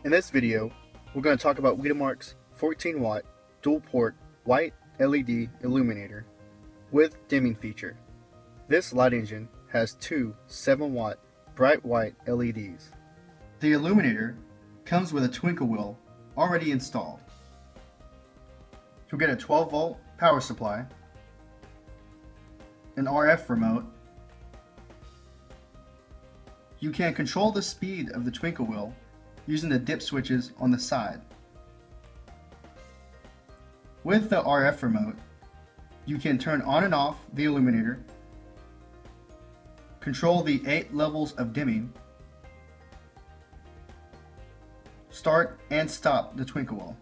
In this video, we're going to talk about Wiedamark's 14-watt dual-port white LED illuminator with dimming feature. This light engine has two 7-watt bright white LEDs. The illuminator comes with a twinkle wheel already installed. You'll get a 12-volt power supply, an RF remote. You can control the speed of the twinkle wheel using the dip switches on the side. With the RF remote, you can turn on and off the illuminator, control the 8 levels of dimming, start and stop the twinkle wheel.